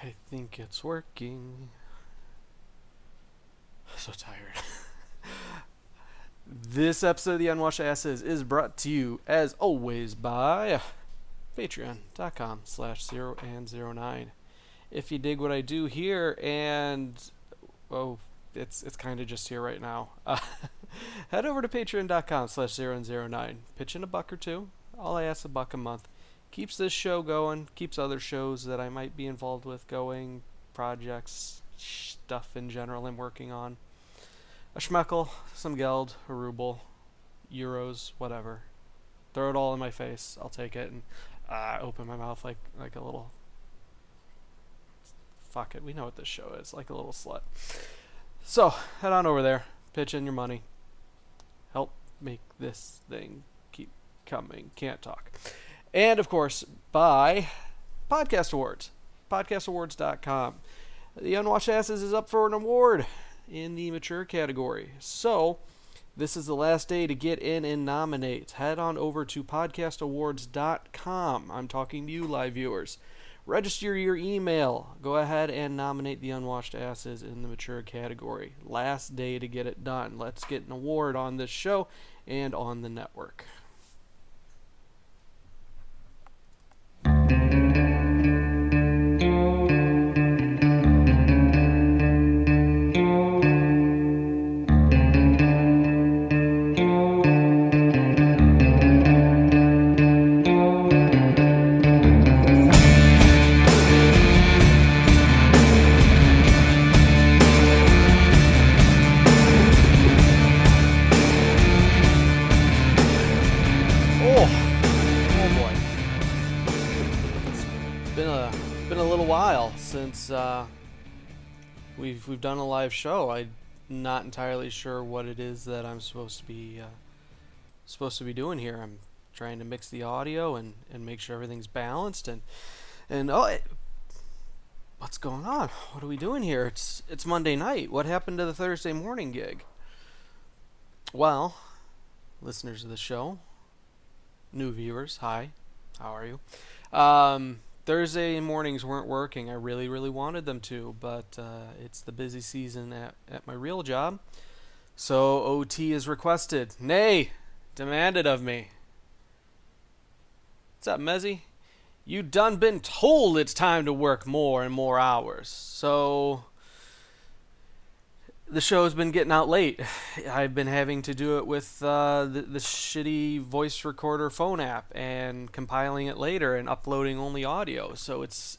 I think it's working. So tired. This episode of the Unwashed Asses is brought to you, as always, by patreon.com/0and09. If you dig what I do here, and it's kind of just here right now, head over to patreon.com/0and09. Pitch in a buck or two. All I ask, $1 a month. Keeps this show going, keeps other shows that I might be involved with going, projects, stuff in general I'm working on. A schmeckel, some geld, a ruble, euros, whatever. Throw it all in my face. I'll take it and open my mouth like a little. Fuck it, we know what this show is, like a little slut. So head on over there, pitch in your money, help make this thing keep coming. Can't talk. And of course, by Podcast Awards, podcastawards.com. The Unwashed Asses is up for an award in the mature category. So, this is the last day to get in and nominate. Head on over to podcastawards.com. I'm talking to you, live viewers. Register your email. Go ahead and nominate the Unwashed Asses in the mature category. Last day to get it done. Let's get an award on this show and on the network. Since we've done a live show, I'm not entirely sure what it is that I'm supposed to be doing here. I'm trying to mix the audio and make sure everything's balanced what's going on? What are we doing here? It's Monday night. What happened to the Thursday morning gig? Well, listeners of the show, new viewers, hi, how are you? Thursday mornings weren't working. I really, really wanted them to, but it's the busy season at my real job. So OT is requested. Nay, demanded of me. What's up, Mezzy? You done been told it's time to work more and more hours. So the show's been getting out late. I've been having to do it with the shitty voice recorder phone app and compiling it later and uploading only audio. So it's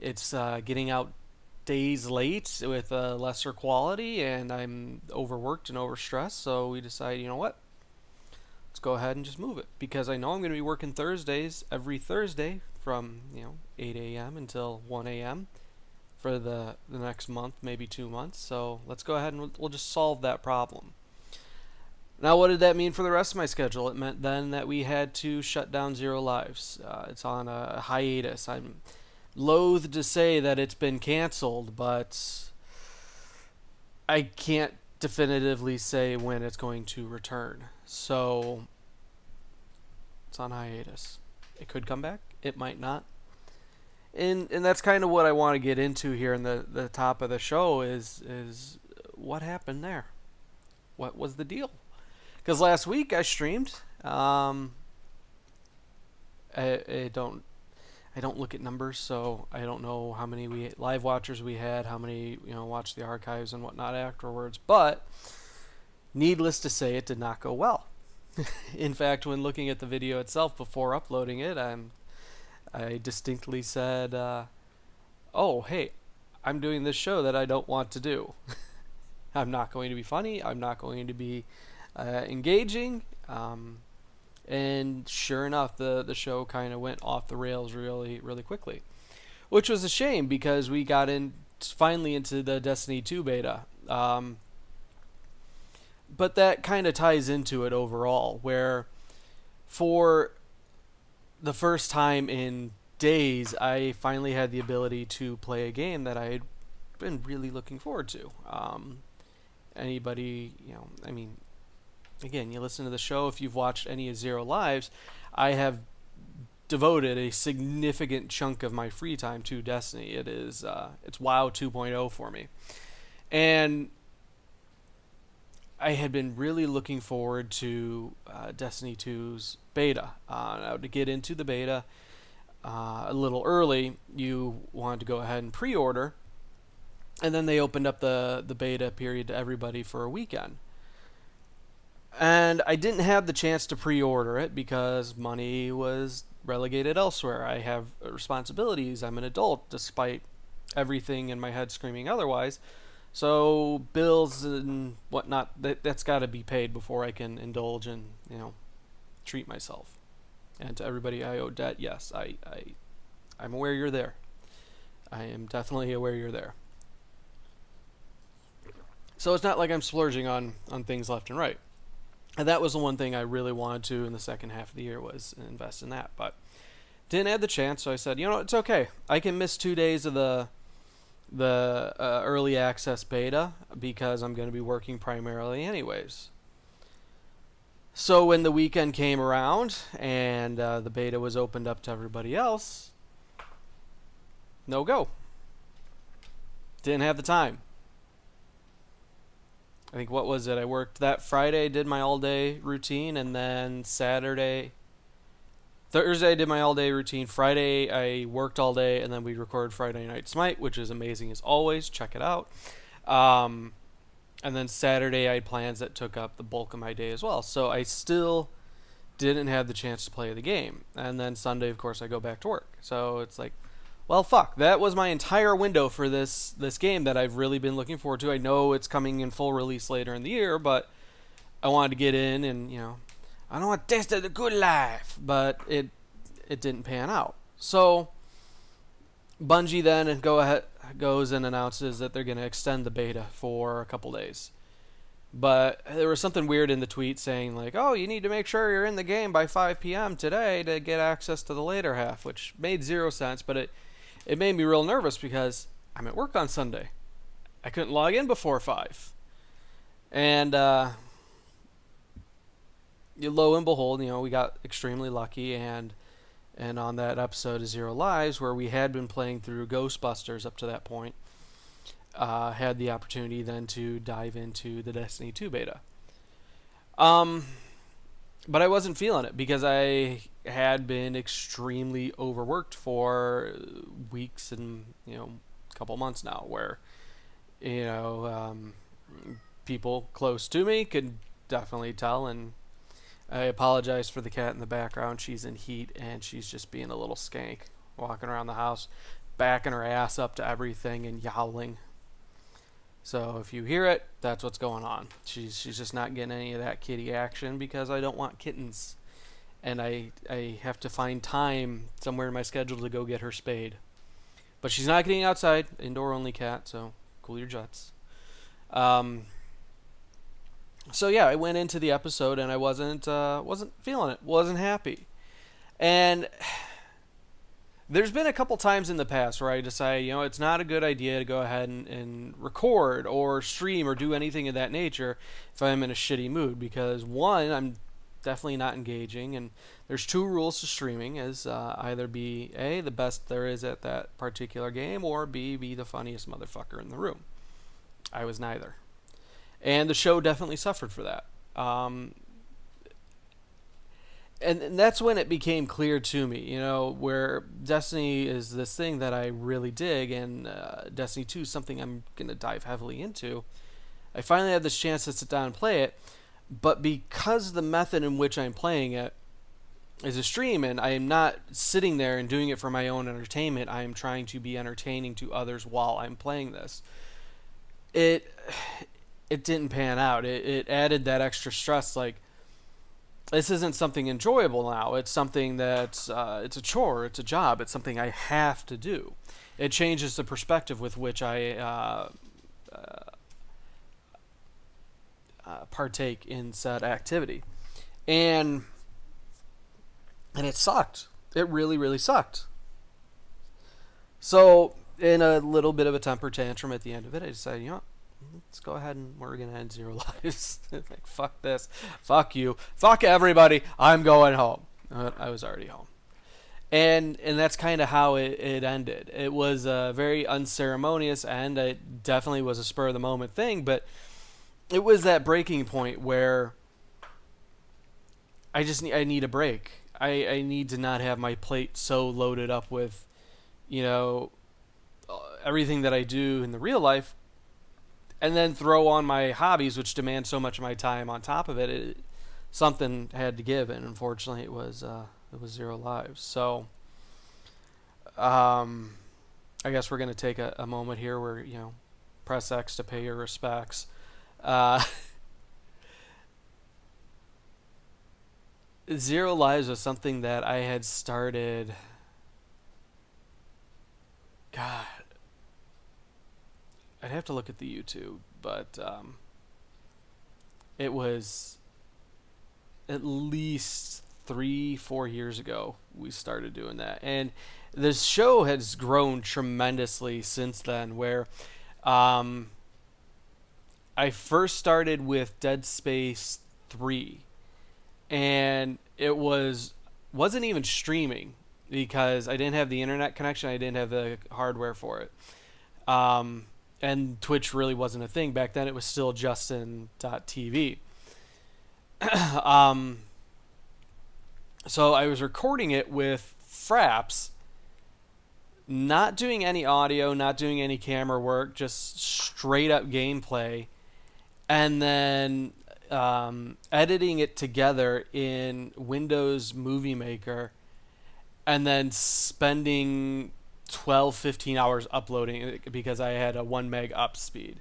getting out days late with lesser quality, and I'm overworked and overstressed. So we decided, you know what? Let's go ahead and just move it, because I know I'm going to be working Thursdays every Thursday from 8 a.m. until 1 a.m. for the next month, maybe 2 months. So let's go ahead and we'll just solve that problem. Now, what did that mean for the rest of my schedule? It meant then that we had to shut down Zero Lives. It's on a hiatus. I'm loath to say that it's been canceled, but I can't definitively say when it's going to return. So it's on hiatus. It could come back. It might not. And that's kind of what I want to get into here in the top of the show is what happened there. What was the deal? Because last week I streamed. I don't look at numbers, so I don't know how many live watchers we had, how many watched the archives and whatnot afterwards. But needless to say, it did not go well. In fact, when looking at the video itself before uploading it, I distinctly said, oh, hey, I'm doing this show that I don't want to do. I'm not going to be funny. I'm not going to be engaging. And sure enough, the show kind of went off the rails really, really quickly. Which was a shame, because we got finally into the Destiny 2 beta. But that kind of ties into it overall, where for the first time in days, I finally had the ability to play a game that I had been really looking forward to. Anybody, again, you listen to the show, if you've watched any of Zero Lives, I have devoted a significant chunk of my free time to Destiny. It's WoW 2.0 for me, and I had been really looking forward to Destiny 2's beta. Now, to get into the beta a little early, you wanted to go ahead and pre-order, and then they opened up the beta period to everybody for a weekend. And I didn't have the chance to pre-order it because money was relegated elsewhere. I have responsibilities. I'm an adult, despite everything in my head screaming otherwise. So bills and whatnot, that's got to be paid before I can indulge and treat myself. And to everybody I owe debt, yes, I'm aware you're there. I am definitely aware you're there. So it's not like I'm splurging on things left and right. And that was the one thing I really wanted to in the second half of the year, was invest in that. But didn't have the chance, so I said, it's okay. I can miss 2 days of the early access beta because I'm going to be working primarily anyways. So when the weekend came around and the beta was opened up to everybody else, no go. Didn't have the time. I think, what was it? I worked that Friday, did my all-day routine, and then Thursday I did my all-day routine. Friday I worked all day, and then we recorded Friday Night Smite, which is amazing as always. Check it out. And then Saturday I had plans that took up the bulk of my day as well. So I still didn't have the chance to play the game. And then Sunday, of course, I go back to work. So it's like, well, fuck. That was my entire window for this game that I've really been looking forward to. I know it's coming in full release later in the year, but I wanted to get in and, I don't want to taste of the good life. But it didn't pan out. So Bungie then goes and announces that they're going to extend the beta for a couple days. But there was something weird in the tweet saying, like, oh, you need to make sure you're in the game by 5 p.m. today to get access to the later half, which made zero sense, but it made me real nervous because I'm at work on Sunday. I couldn't log in before 5. And lo and behold, we got extremely lucky, and on that episode of Zero Lives, where we had been playing through Ghostbusters up to that point, had the opportunity then to dive into the Destiny 2 beta. But I wasn't feeling it because I had been extremely overworked for weeks and, a couple months now, where, people close to me could definitely tell, and I apologize for the cat in the background. She's in heat, and she's just being a little skank, walking around the house, backing her ass up to everything and yowling. So if you hear it, that's what's going on. She's just not getting any of that kitty action because I don't want kittens. And I have to find time somewhere in my schedule to go get her spayed. But she's not getting outside, indoor-only cat, so cool your jets. So yeah, I went into the episode and I wasn't feeling it, wasn't happy. And there's been a couple times in the past where I decide, it's not a good idea to go ahead and record or stream or do anything of that nature if I'm in a shitty mood, because one, I'm definitely not engaging, and there's 2 rules to streaming, is either be A, the best there is at that particular game, or B, be the funniest motherfucker in the room. I was neither. And the show definitely suffered for that. And that's when it became clear to me, where Destiny is this thing that I really dig, and Destiny 2 is something I'm going to dive heavily into. I finally had this chance to sit down and play it, but because the method in which I'm playing it is a stream, and I am not sitting there and doing it for my own entertainment, I am trying to be entertaining to others while I'm playing this. It didn't pan out. It added that extra stress, like, this isn't something enjoyable now. It's something that's it's a chore, it's a job, it's something I have to do. It changes the perspective with which I partake in said activity, and it sucked. It really, really sucked. So, in a little bit of a temper tantrum at the end of it, I decided, let's go ahead and we're going to end Zero Lives. Like, fuck this. Fuck you. Fuck everybody. I'm going home. I was already home. And that's kind of how it ended. It was a very unceremonious end. It definitely was a spur of the moment thing, but it was that breaking point where I need a break. I need to not have my plate so loaded up with, you know, everything that I do in the real life, and then throw on my hobbies, which demand so much of my time on top of it. Something had to give, and unfortunately, it was Zero Lives. So, um, I guess we're gonna take a moment here where press X to pay your respects. Uh, Zero Lives was something that I had started. God, I'd have to look at the YouTube, but it was at least 3, 4 years ago we started doing that, and the show has grown tremendously since then. Where um, I first started with Dead Space 3, and wasn't even streaming because I didn't have the internet connection. I didn't have the hardware for it. And Twitch really wasn't a thing back then. It was still Justin.tv. um, so I was recording it with Fraps, not doing any audio, not doing any camera work, just straight up gameplay, and then editing it together in Windows Movie Maker, and then spending 12, 15 hours uploading it because I had a 1 meg up speed.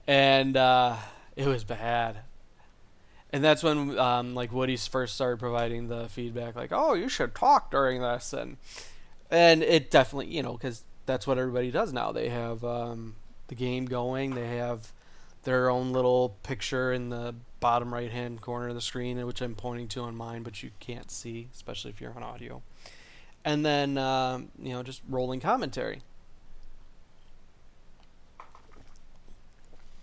And it was bad. And that's when like Woody first started providing the feedback, like, "Oh, you should talk during this," and it definitely, because that's what everybody does now. They have the game going. They have their own little picture in the bottom right hand corner of the screen, which I'm pointing to on mine, but you can't see, especially if you're on audio. And then just rolling commentary.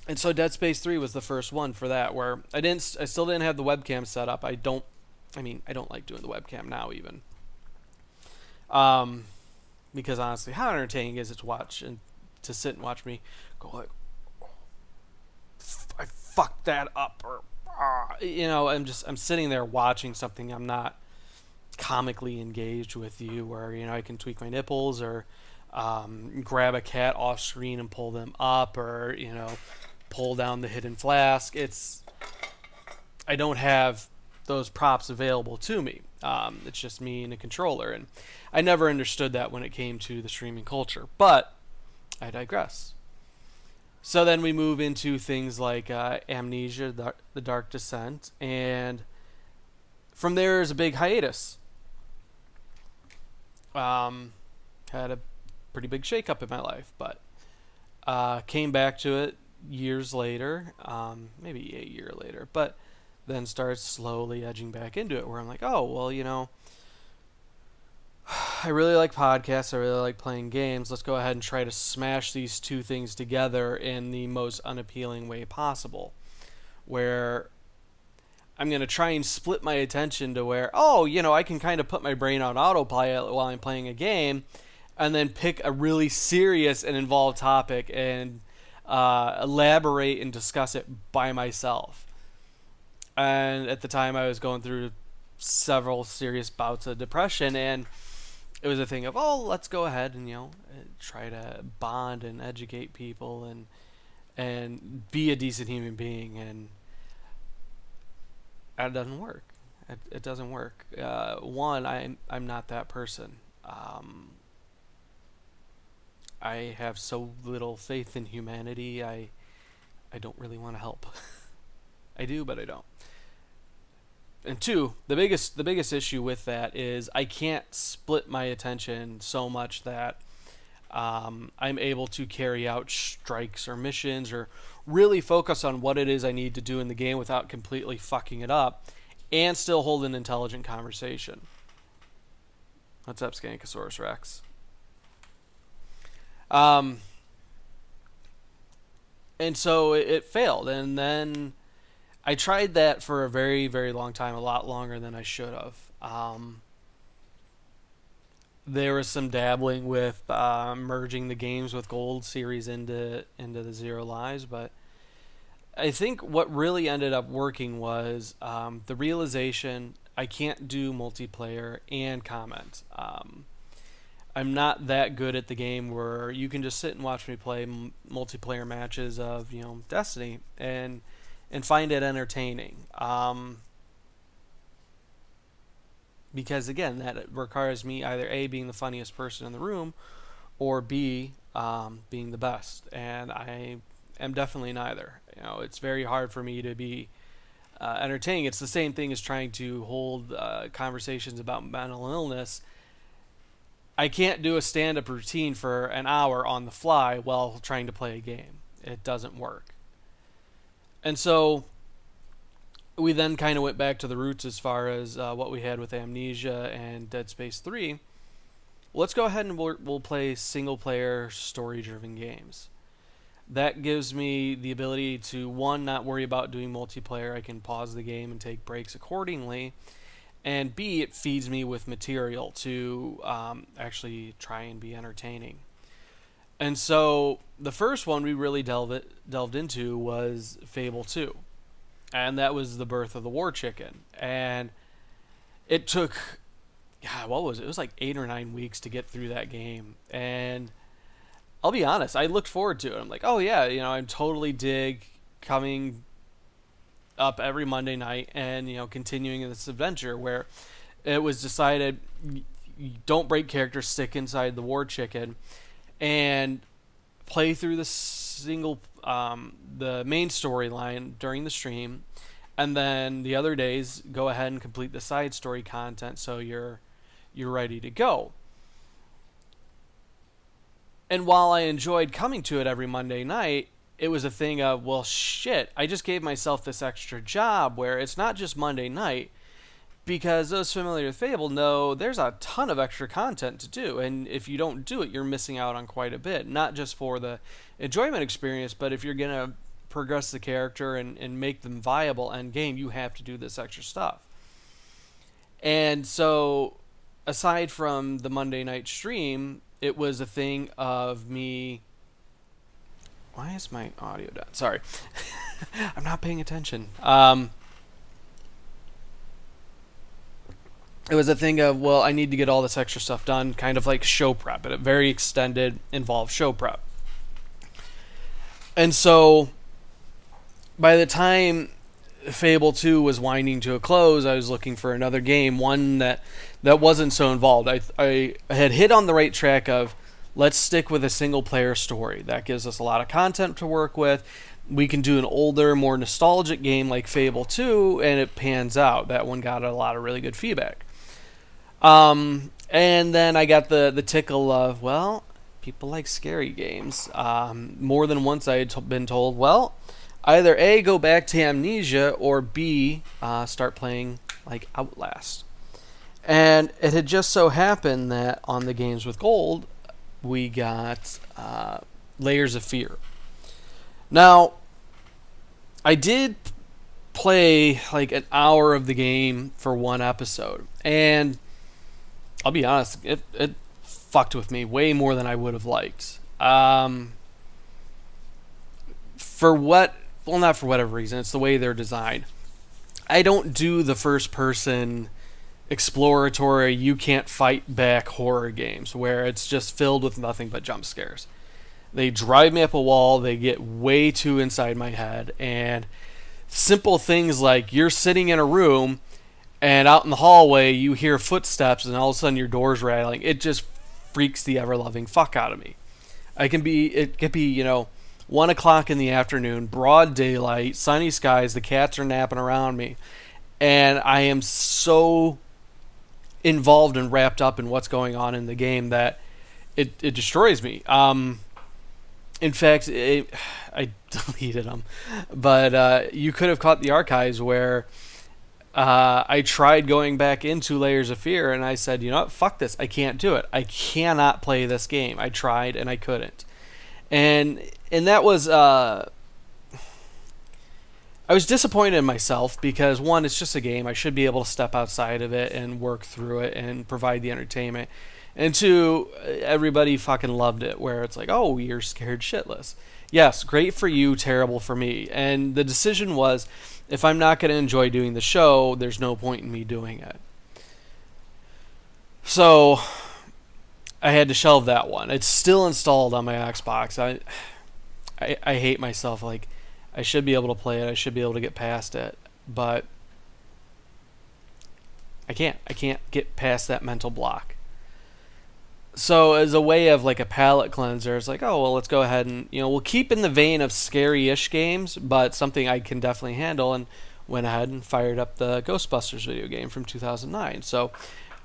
And so Dead Space 3 was the first one for that, where I still didn't have the webcam set up. I don't like doing the webcam now even. Because honestly, how entertaining is it to watch and to sit and watch me go like, I fucked that up, or I'm sitting there watching something. I'm not comically engaged with you, where I can tweak my nipples, or grab a cat off screen and pull them up, or pull down the hidden flask. I don't have those props available to me. It's just me and a controller, and I never understood that when it came to the streaming culture. But I digress. So then we move into things like Amnesia, The Dark Descent, and from there is a big hiatus. Had a pretty big shakeup in my life, but came back to it years later, maybe a year later, but then started slowly edging back into it, where I'm like, oh, well, I really like podcasts, I really like playing games. Let's go ahead and try to smash these two things together in the most unappealing way possible, where I'm going to try and split my attention to where, I can kind of put my brain on autopilot while I'm playing a game, and then pick a really serious and involved topic and elaborate and discuss it by myself. And at the time, I was going through several serious bouts of depression, and it was a thing of, let's go ahead and try to bond and educate people and be a decent human being, and it doesn't work. It doesn't work. One, I'm not that person. I have so little faith in humanity. I don't really want to help. I do, but I don't. And two, the biggest issue with that is I can't split my attention so much that I'm able to carry out strikes or missions, or really focus on what it is I need to do in the game without completely fucking it up, and still hold an intelligent conversation. What's up, Skankosaurus Rex? And so it failed, and then I tried that for a very, very long time, a lot longer than I should have. There was some dabbling with merging the games with Gold series into the Zero Lives, but I think what really ended up working was the realization I can't do multiplayer and comment. I'm not that good at the game where you can just sit and watch me play multiplayer matches of Destiny and find it entertaining. Because again, that requires me either A, being the funniest person in the room, or B, being the best, and I am definitely neither. It's very hard for me to be entertaining. It's the same thing as trying to hold conversations about mental illness. I can't do a stand-up routine for an hour on the fly while trying to play a game. It doesn't work. And so we then kind of went back to the roots as far as what we had with Amnesia and Dead Space 3. Let's go ahead and we'll play single-player, story-driven games. That gives me the ability to, one, not worry about doing multiplayer. I can pause the game and take breaks accordingly. And B, it feeds me with material to actually try and be entertaining. And so the first one we really delved into was Fable 2. And that was the birth of the War Chicken. And it took, God, what was it? It was like 8 or 9 weeks to get through that game. And I'll be honest, I looked forward to it. I'm like, oh yeah, I totally dig coming up every Monday night and continuing this adventure where it was decided you don't break characters, stick inside the War Chicken and play through the main storyline during the stream, and then the other days go ahead and complete the side story content so you're ready to go. And while I enjoyed coming to it every Monday night, it was a thing of, well, shit, I just gave myself this extra job where it's not just Monday night, because those familiar with Fable know there's a ton of extra content to do, and if you don't do it, you're missing out on quite a bit, not just for the enjoyment experience, but if you're going to progress the character and make them viable end game, you have to do this extra stuff. And so, aside from the Monday night stream, it was a thing of me... Why is my audio down? Sorry. I'm not paying attention. It was a thing of, well, I need to get all this extra stuff done, kind of like show prep. A very extended, involved show prep. And so, by the time Fable 2 was winding to a close, I was looking for another game, one that wasn't so involved. I had hit on the right track of, let's stick with a single-player story. That gives us a lot of content to work with. We can do an older, more nostalgic game like Fable 2, and it pans out. That one got a lot of really good feedback. And then I got the tickle of, well, people like scary games. More than once I had been told, well, either A, go back to Amnesia, or B, start playing like Outlast. And it had just so happened that on the Games with Gold, we got Layers of Fear. Now, I did play like an hour of the game for one episode, and I'll be honest, it fucked with me way more than I would have liked. Not for whatever reason, it's the way they're designed. I don't do the first person exploratory, you can't fight back horror games where it's just filled with nothing but jump scares. They drive me up a wall, they get way too inside my head, and simple things like you're sitting in a room and out in the hallway you hear footsteps and all of a sudden your door's rattling. It just freaks the ever-loving fuck out of me. It could be 1 o'clock in the afternoon, broad daylight, sunny skies, the cats are napping around me, and I am so involved and wrapped up in what's going on in the game that it destroys me. In fact, I deleted them, but you could have caught the archives where I tried going back into Layers of Fear, and I said, you know what, fuck this, I can't do it. I cannot play this game. I tried, and I couldn't. And that was... I was disappointed in myself because, one, it's just a game. I should be able to step outside of it and work through it and provide the entertainment. And two, everybody fucking loved it, where it's like, oh, you're scared shitless. Yes, great for you, terrible for me. And the decision was, if I'm not going to enjoy doing the show, there's no point in me doing it. So I had to shelve that one. It's still installed on my Xbox. I hate myself. Like, I should be able to play it. I should be able to get past it, but I can't. I can't get past that mental block. So as a way of like a palate cleanser, it's like, oh well, let's go ahead and we'll keep in the vein of scary-ish games, but something I can definitely handle, and went ahead and fired up the Ghostbusters video game from 2009. So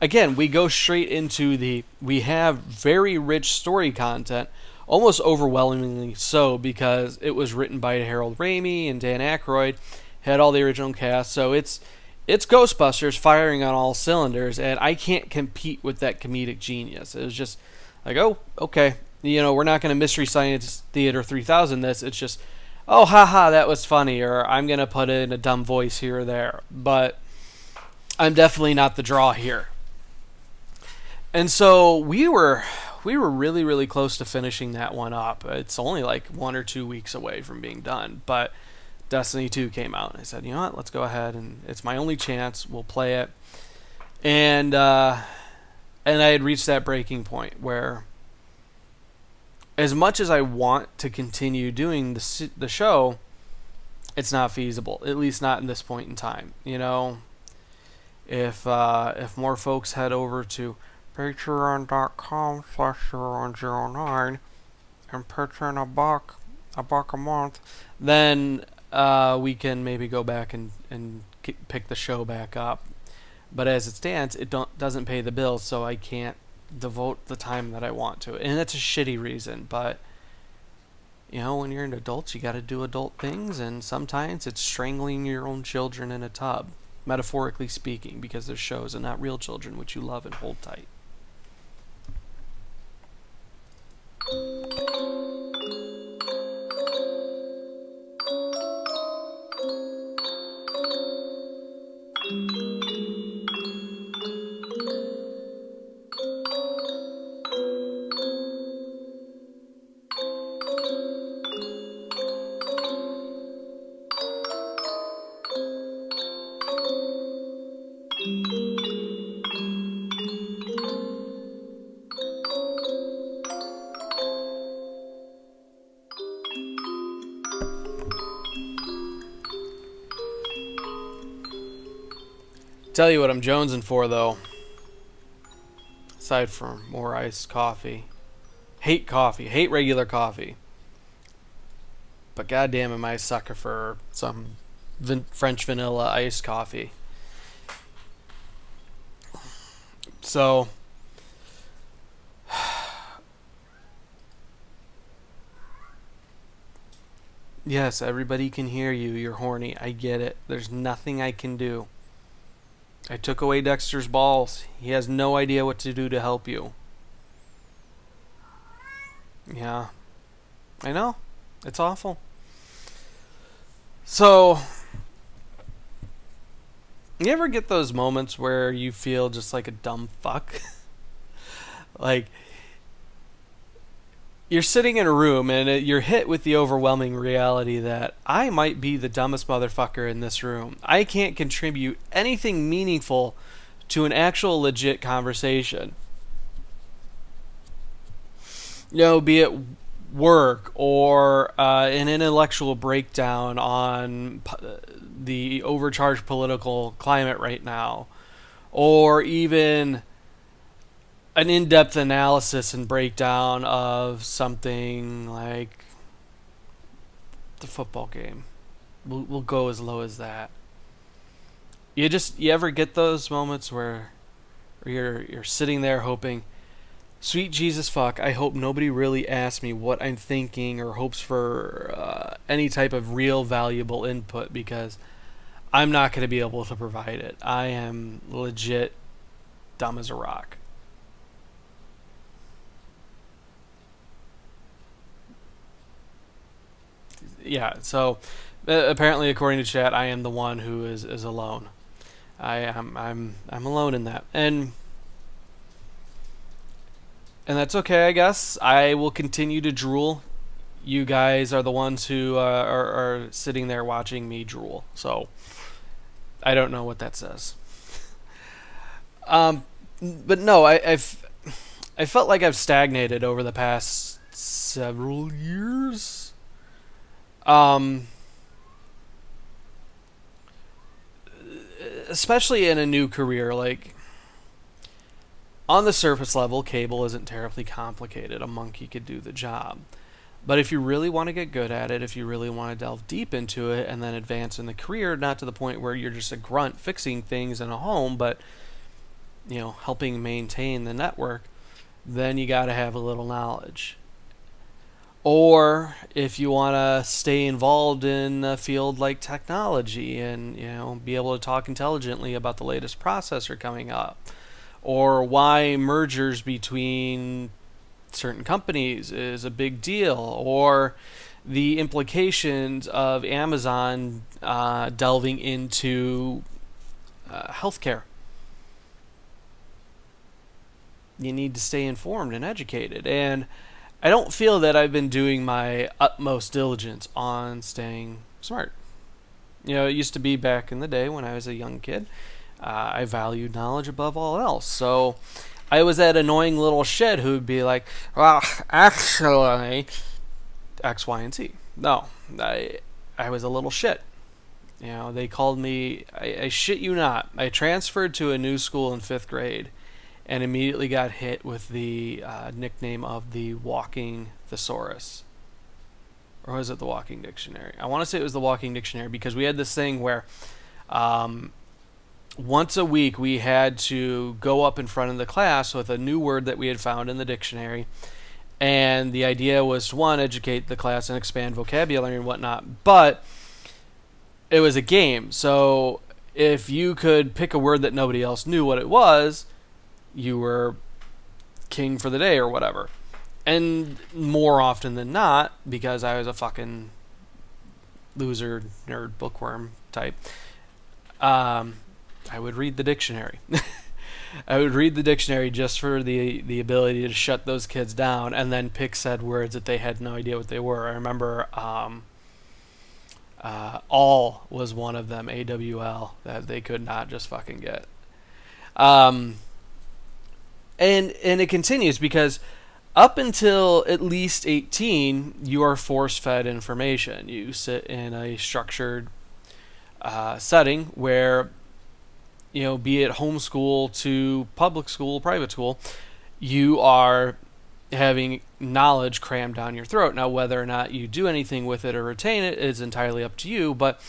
again, we go straight into we have very rich story content, almost overwhelmingly so, because it was written by Harold Ramis and Dan Aykroyd, had all the original cast, so it's Ghostbusters firing on all cylinders, and I can't compete with that comedic genius. It was just like, oh, okay, we're not going to Mystery Science Theater 3000 this. It's just, oh, haha, that was funny, or I'm going to put in a dumb voice here or there, but I'm definitely not the draw here. And so we were really, really close to finishing that one up. It's only like 1 or 2 weeks away from being done, but Destiny 2 came out, and I said, you know what, let's go ahead, and it's my only chance. We'll play it. And I had reached that breaking point where, as much as I want to continue doing the show, it's not feasible, at least not in this point in time. If more folks head over to patreon.com/0109 and pitch in a buck a month, then we can maybe go back and pick the show back up. But as it stands, it doesn't pay the bills, so I can't devote the time that I want to it. And that's a shitty reason, but when you're an adult, you got to do adult things, and sometimes it's strangling your own children in a tub, metaphorically speaking, because they're shows and not real children, which you love and hold tight. Tell you what I'm jonesing for, though. Aside from more iced coffee. Hate coffee. Hate regular coffee. But goddamn am I a sucker for some French vanilla iced coffee. So, yes, everybody can hear you. You're horny. I get it. There's nothing I can do. I took away Dexter's balls. He has no idea what to do to help you. Yeah. I know. It's awful. So, you ever get those moments where you feel just like a dumb fuck? Like, you're sitting in a room and you're hit with the overwhelming reality that I might be the dumbest motherfucker in this room. I can't contribute anything meaningful to an actual legit conversation. Be it work or an intellectual breakdown on the overcharged political climate right now, or even an in-depth analysis and breakdown of something like the football game. We'll go as low as that. You ever get those moments where you're sitting there hoping, sweet Jesus fuck, I hope nobody really asks me what I'm thinking or hopes for any type of real valuable input, because I'm not going to be able to provide it. I am legit dumb as a rock. Yeah, so apparently, according to chat, I am the one who is alone. I'm alone in that. And And that's okay, I guess. I will continue to drool. You guys are the ones who are sitting there watching me drool. So I don't know what that says. Um, but no, I felt like I've stagnated over the past several years. Um, Especially in a new career, like on the surface level, cable isn't terribly complicated. A monkey could do the job. But if you really want to get good at it, if you really want to delve deep into it and then advance in the career, not to the point where you're just a grunt fixing things in a home, but helping maintain the network, then you got to have a little knowledge. Or if you want to stay involved in a field like technology and be able to talk intelligently about the latest processor coming up, or why mergers between certain companies is a big deal, or the implications of Amazon delving into healthcare. You need to stay informed and educated. And I don't feel that I've been doing my utmost diligence on staying smart. It used to be back in the day when I was a young kid. I valued knowledge above all else. So I was that annoying little shit who would be like, well, actually, X, Y, and Z. No, I was a little shit. They called me, I shit you not, I transferred to a new school in 5th grade and immediately got hit with the nickname of the Walking Thesaurus. Or was it the Walking Dictionary? I want to say it was the Walking Dictionary because we had this thing where once a week we had to go up in front of the class with a new word that we had found in the dictionary. And the idea was to, one, educate the class and expand vocabulary and whatnot. But it was a game. So if you could pick a word that nobody else knew what it was, you were king for the day or whatever. And more often than not, because I was a fucking loser, nerd, bookworm type, I would read the dictionary. I would read the dictionary just for the ability to shut those kids down and then pick said words that they had no idea what they were. I remember all was one of them, AWL, that they could not just fucking get. And it continues because up until at least 18, you are force-fed information. You sit in a structured setting where, be it homeschool to public school, private school, you are having knowledge crammed down your throat. Now, whether or not you do anything with it or retain it is entirely up to you, but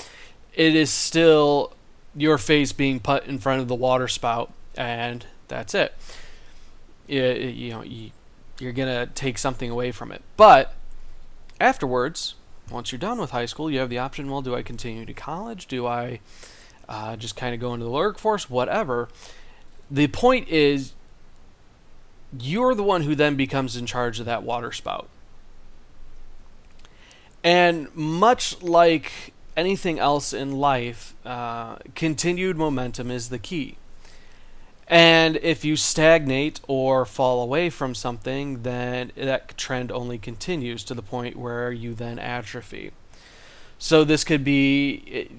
it is still your face being put in front of the water spout, and that's it. You're going to take something away from it. But afterwards, once you're done with high school, you have the option, well, do I continue to college? Do I just kind of go into the workforce? Whatever. The point is, you're the one who then becomes in charge of that water spout. And much like anything else in life, continued momentum is the key. And if you stagnate or fall away from something, then that trend only continues to the point where you then atrophy. So this could be,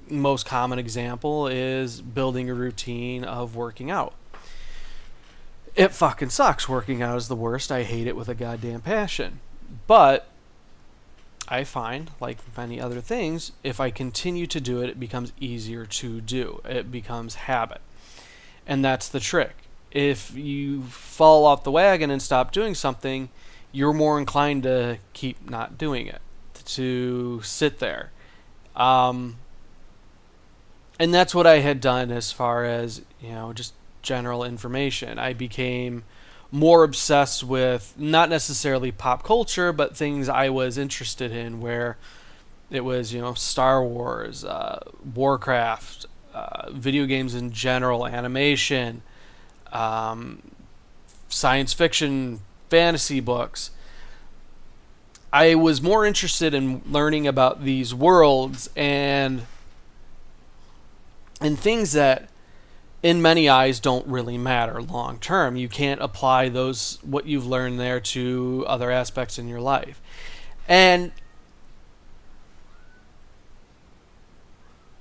most common example is building a routine of working out. It fucking sucks. Working out is the worst. I hate it with a goddamn passion. But I find, like many other things, if I continue to do it, it becomes easier to do. It becomes habit. And that's the trick. If you fall off the wagon and stop doing something, you're more inclined to keep not doing it, to sit there. And that's what I had done as far as, just general information. I became more obsessed with not necessarily pop culture, but things I was interested in, where it was, Star Wars, Warcraft, video games in general, animation, science fiction, fantasy books. I was more interested in learning about these worlds and things that in many eyes don't really matter long term. You can't apply those what you've learned there to other aspects in your life. And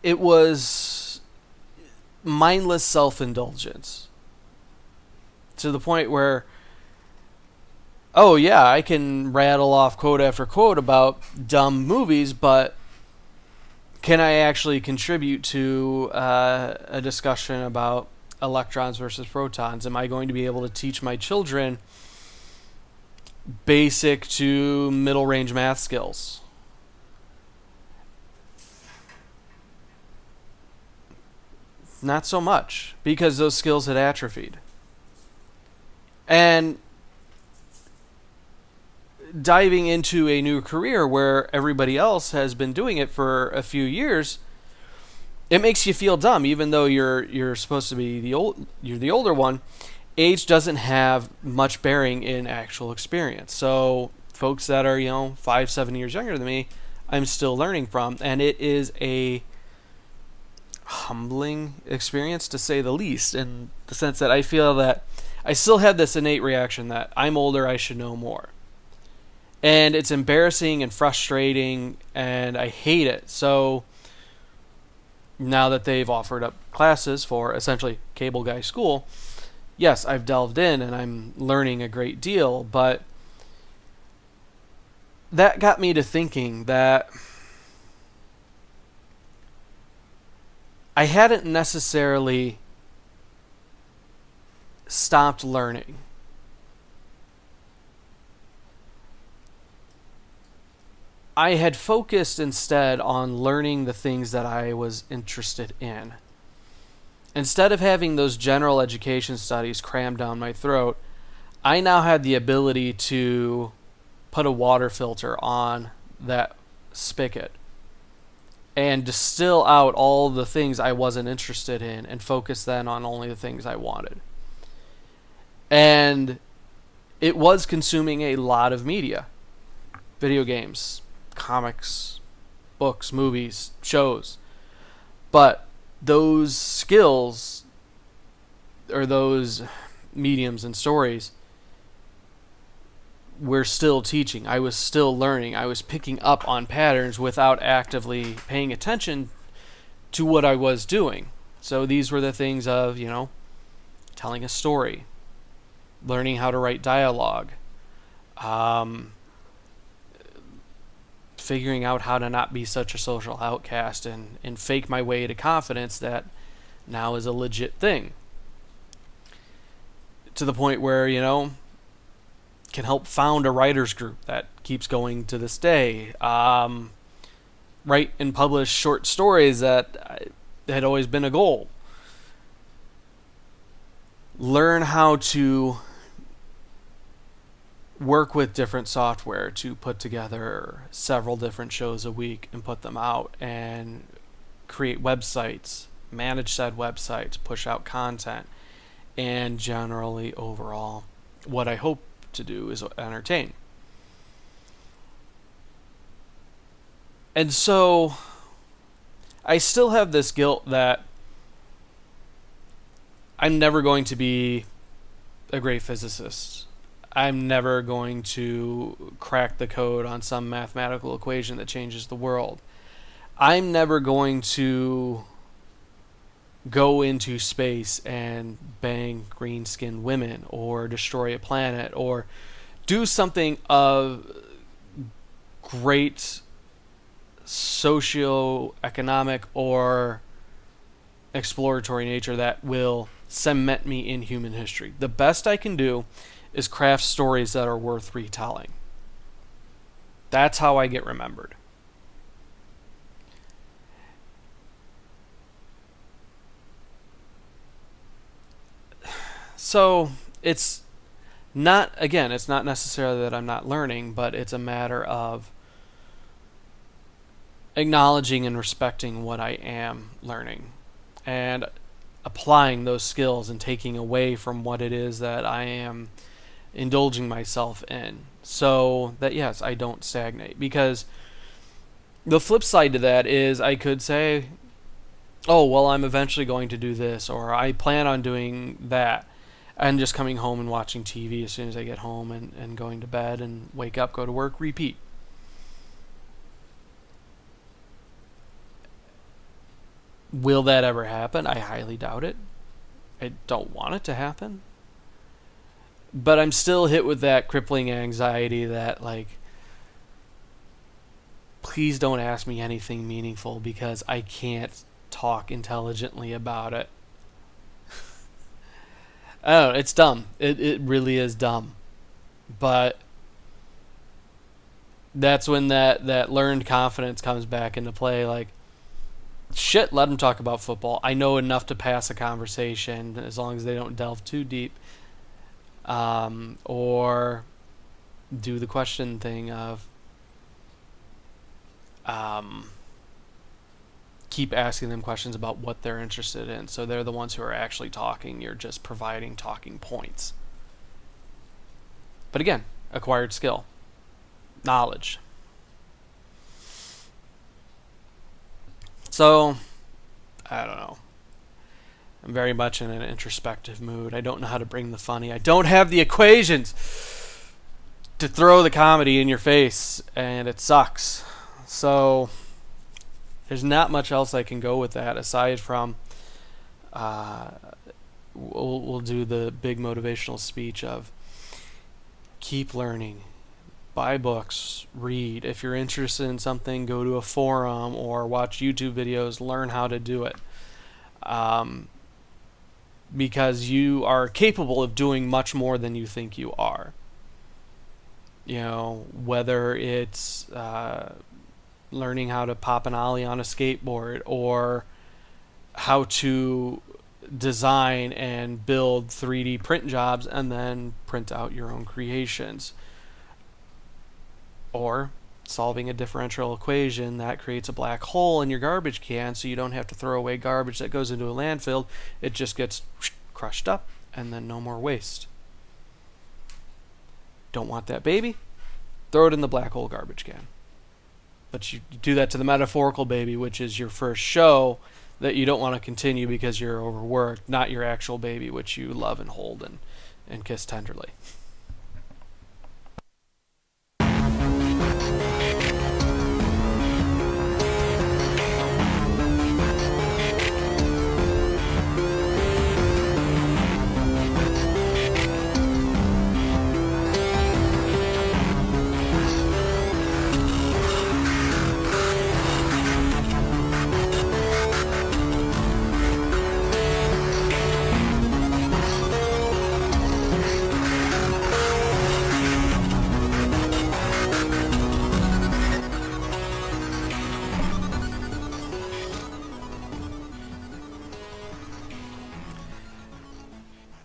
it was mindless self-indulgence to the point where, oh yeah, I can rattle off quote after quote about dumb movies, but can I actually contribute to a discussion about electrons versus protons? Am I going to be able to teach my children basic to middle range math skills? Not so much, because those skills had atrophied. And diving into a new career where everybody else has been doing it for a few years, it makes you feel dumb, even though you're supposed to be you're the older one. Age doesn't have much bearing in actual experience. So folks that are 5-7 years younger than me, I'm still learning from, and it is a humbling experience to say the least, in the sense that I feel that I still have this innate reaction that I'm older, I should know more. And it's embarrassing and frustrating, and I hate it. So now that they've offered up classes for essentially cable guy school, yes, I've delved in and I'm learning a great deal, but that got me to thinking that I hadn't necessarily stopped learning. I had focused instead on learning the things that I was interested in. Instead of having those general education studies crammed down my throat, I now had the ability to put a water filter on that spigot and distill out all the things I wasn't interested in and focus then on only the things I wanted. And it was consuming a lot of media. Video games, comics, books, movies, shows. But those skills, or those mediums and stories, we're still teaching. I was still learning. I was picking up on patterns without actively paying attention to what I was doing. So these were the things of, telling a story, learning how to write dialogue, figuring out how to not be such a social outcast and fake my way to confidence that now is a legit thing. To the point where, can help found a writers group that keeps going to this day. Write and publish short stories that had always been a goal. Learn how to work with different software to put together several different shows a week and put them out, and create websites, manage said websites, push out content, and generally overall what I hope to do is entertain. And so I still have this guilt that I'm never going to be a great physicist. I'm never going to crack the code on some mathematical equation that changes the world. I'm never going to go into space and bang green-skinned women or destroy a planet or do something of great socio-economic or exploratory nature that will cement me in human history. The best I can do is craft stories that are worth retelling. That's how I get remembered. So it's not necessarily that I'm not learning, but it's a matter of acknowledging and respecting what I am learning and applying those skills and taking away from what it is that I am indulging myself in, so that yes, I don't stagnate. Because the flip side to that is I could say, oh, well, I'm eventually going to do this, or I plan on doing that, and just coming home and watching TV as soon as I get home, and going to bed and wake up, go to work, repeat. Will that ever happen? I highly doubt it. I don't want it to happen. But I'm still hit with that crippling anxiety that, like, please don't ask me anything meaningful because I can't talk intelligently about it. I don't know, it's dumb. It really is dumb. But that's when that learned confidence comes back into play. Like, shit, let them talk about football. I know enough to pass a conversation as long as they don't delve too deep. Or do the question thing of keep asking them questions about what they're interested in. So they're the ones who are actually talking. You're just providing talking points. But again, acquired skill, knowledge. So, I don't know. I'm very much in an introspective mood. I don't know how to bring the funny. I don't have the equations to throw the comedy in your face, and it sucks. So, there's not much else I can go with that aside from we'll do the big motivational speech of keep learning, buy books, read. If you're interested in something, go to a forum or watch YouTube videos, learn how to do it. Because you are capable of doing much more than you think you are. You know, whether it's learning how to pop an ollie on a skateboard or how to design and build 3D print jobs and then print out your own creations. Or solving a differential equation that creates a black hole in your garbage can so you don't have to throw away garbage that goes into a landfill. It just gets crushed up and then no more waste. Don't want that baby? Throw it in the black hole garbage can. But you do that to the metaphorical baby, which is your first show that you don't want to continue because you're overworked, not your actual baby, which you love and hold and kiss tenderly.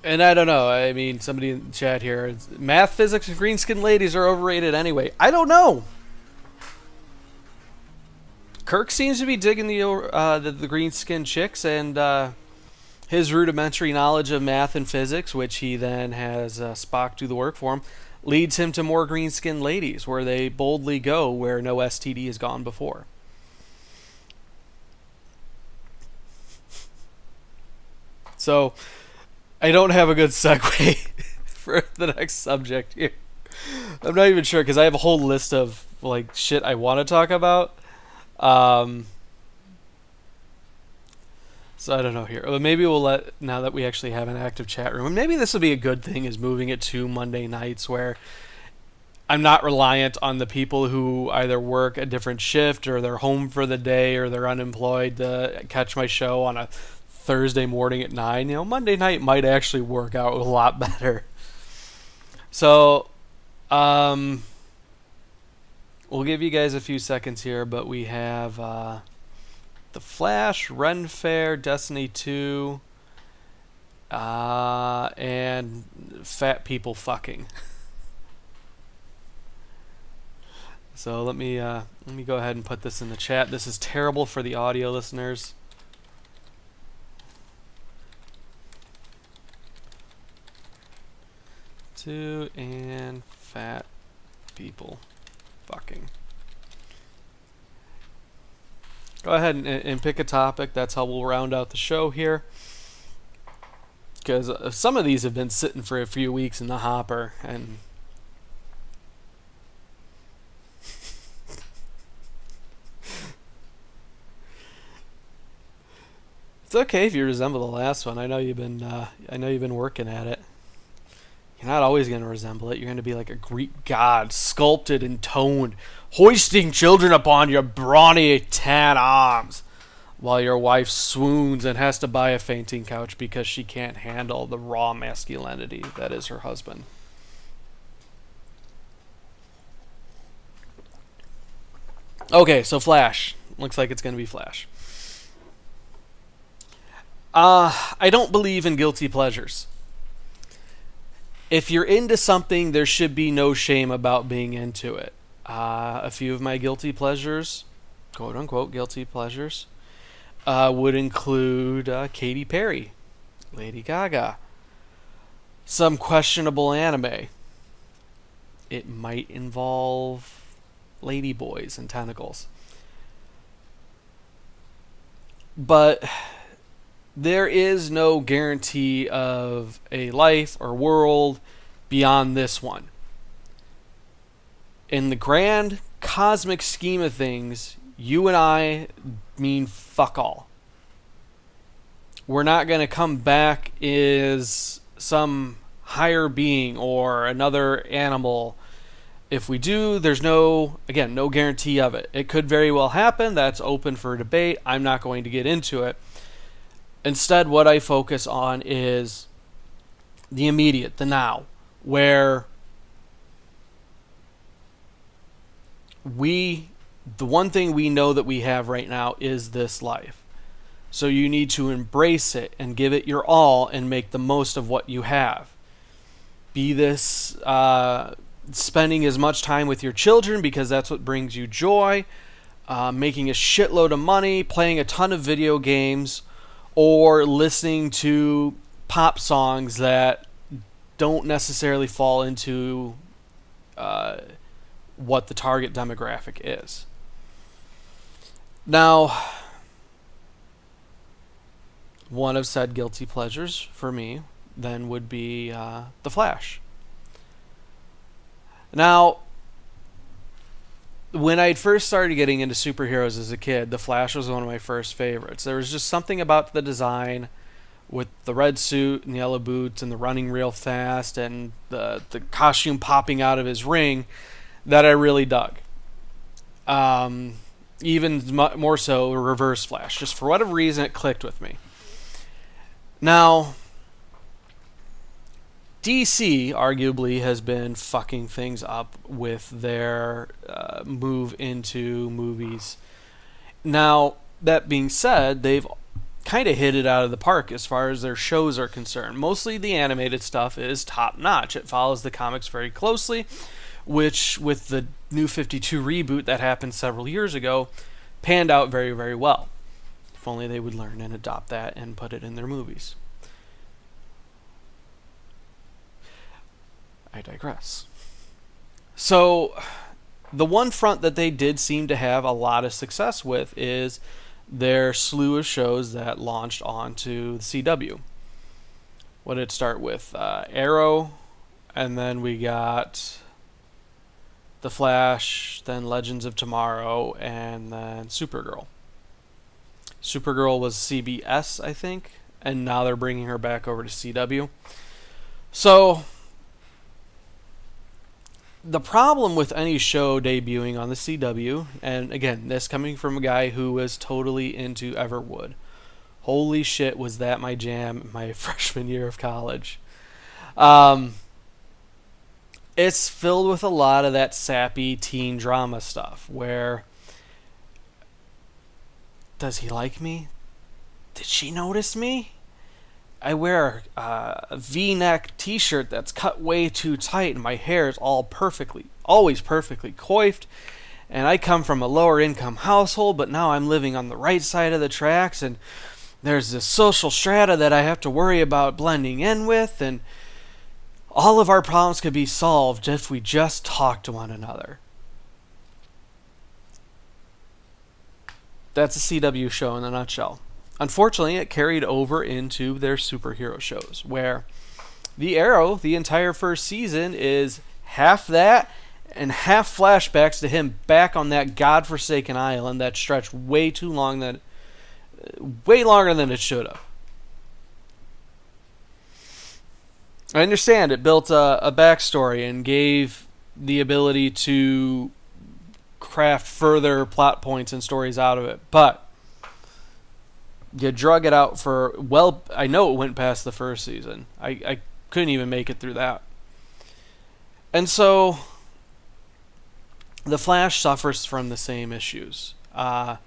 And I don't know. I mean, somebody in the chat here, math, physics, and green skin ladies are overrated anyway. I don't know. Kirk seems to be digging the green skin chicks, and his rudimentary knowledge of math and physics, which he then has Spock do the work for him, leads him to more green skin ladies, where they boldly go where no STD has gone before. So, I don't have a good segue for the next subject here. I'm not even sure because I have a whole list of like shit I want to talk about. So I don't know here. But maybe we'll let, now that we actually have an active chat room, and maybe this will be a good thing, is moving it to Monday nights where I'm not reliant on the people who either work a different shift or they're home for the day or they're unemployed to catch my show on a Thursday morning at 9. You know, Monday night might actually work out a lot better. So, we'll give you guys a few seconds here, but we have The Flash, Ren Fair, Destiny 2, and fat people fucking. So let me go ahead and put this in the chat. This is terrible for the audio listeners. Two and fat people fucking. Go ahead and pick a topic. That's how we'll round out the show here. Because some of these have been sitting for a few weeks in the hopper, and it's okay if you resemble the last one. I know you've been working at it. You're not always going to resemble it. You're going to be like a Greek god, sculpted and toned, hoisting children upon your brawny tan arms, while your wife swoons and has to buy a fainting couch because she can't handle the raw masculinity that is her husband. Okay, so Flash. Looks like it's going to be Flash. I don't believe in guilty pleasures. If you're into something, there should be no shame about being into it. A few of my guilty pleasures, quote unquote guilty pleasures, would include Katy Perry, Lady Gaga, some questionable anime. It might involve ladyboys and tentacles. But there is no guarantee of a life or world beyond this one. In the grand cosmic scheme of things, you and I mean fuck all. We're not going to come back as some higher being or another animal. If we do, there's no guarantee of it. It could very well happen. That's open for debate. I'm not going to get into it. Instead, what I focus on is the immediate, the now, where the one thing we know that we have right now is this life. So you need to embrace it and give it your all and make the most of what you have. Be this spending as much time with your children because that's what brings you joy, making a shitload of money, playing a ton of video games, or listening to pop songs that don't necessarily fall into what the target demographic is. Now, one of said guilty pleasures for me then would be The Flash. Now, when I first started getting into superheroes as a kid, The Flash was one of my first favorites. There was just something about the design with the red suit and the yellow boots and the running real fast and the costume popping out of his ring that I really dug. Even more so Reverse Flash. Just for whatever reason, it clicked with me. Now, DC arguably has been fucking things up with their move into movies. Now, that being said, they've kind of hit it out of the park as far as their shows are concerned. Mostly the animated stuff is top notch. It follows the comics very closely, which with the New 52 reboot that happened several years ago panned out very, very well. If only they would learn and adopt that and put it in their movies. I digress. So, the one front that they did seem to have a lot of success with is their slew of shows that launched onto the CW. What did it start with? Arrow, and then we got The Flash, then Legends of Tomorrow, and then Supergirl. Supergirl was CBS, I think, and now they're bringing her back over to CW. So, the problem with any show debuting on the CW, and again, this coming from a guy who was totally into Everwood. Holy shit, was that my jam my freshman year of college. It's filled with a lot of that sappy teen drama stuff, where, does he like me? Did she notice me? I wear a V-neck t-shirt that's cut way too tight and my hair is always perfectly coiffed. And I come from a lower income household, but now I'm living on the right side of the tracks and there's this social strata that I have to worry about blending in with, and all of our problems could be solved if we just talk to one another. That's a CW show in a nutshell. Unfortunately, it carried over into their superhero shows, where the Arrow, the entire first season, is half that and half flashbacks to him back on that godforsaken island that stretched way longer than it should have. I understand it built a backstory and gave the ability to craft further plot points and stories out of it, but you drug it out for, well, I know it went past the first season. I couldn't even make it through that. And so The Flash suffers from the same issues. I